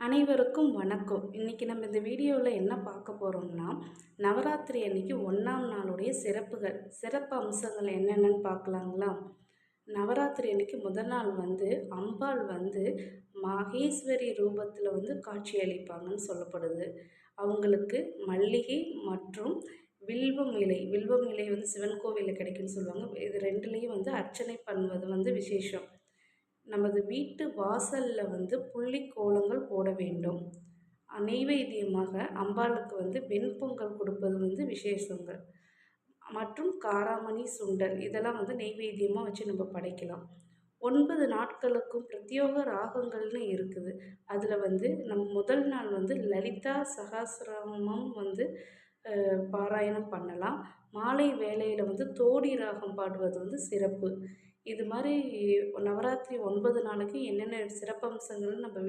அனைவருக்கும் வணக்கம். இன்றைக்கி நம்ம இந்த வீடியோவில் என்ன பார்க்க போகிறோம்னா, நவராத்திரி அன்னைக்கு 1ஆம் நாளுடைய சிறப்பு அம்சங்கள் என்னென்னு பார்க்கலாங்களா? நவராத்திரி அன்னைக்கு முதல் நாள் அம்பாள் மாகேஸ்வரி ரூபத்தில் காட்சி அளிப்பாங்கன்னு சொல்லப்படுது. அவங்களுக்கு மல்லிகை மற்றும் வில்வம் இலை சிவன் கோவிலில் கிடைக்குன்னு சொல்லுவாங்க. இது ரெண்டுலேயும் அர்ச்சனை பண்ணுவது விசேஷம். நமது வீட்டு வாசலில் புள்ளி கோலங்கள் போட வேண்டும். நெய்வேத்தியமாக அம்பாளுக்கு வெண்பொங்கல் கொடுப்பது விசேஷங்கள் மற்றும் காராமணி சுண்டல் இதெல்லாம் நெய்வேத்தியமாக வச்சு நம்ம படைக்கலாம். 9 நாட்களுக்கும் பிரத்யோக ராகங்கள்னு இருக்குது. அதில் நம்ம முதல் நாள் லலிதா சகஸ்ரநாமம் பாராயணம் பண்ணலாம். மாலை வேளையில் தோடி ராகம் பாடுவது சிறப்பு. இது மாதிரி நவராத்திரி 9 நாளைக்கு என்னென்ன சிறப்பம்சங்கள்னு நம்ம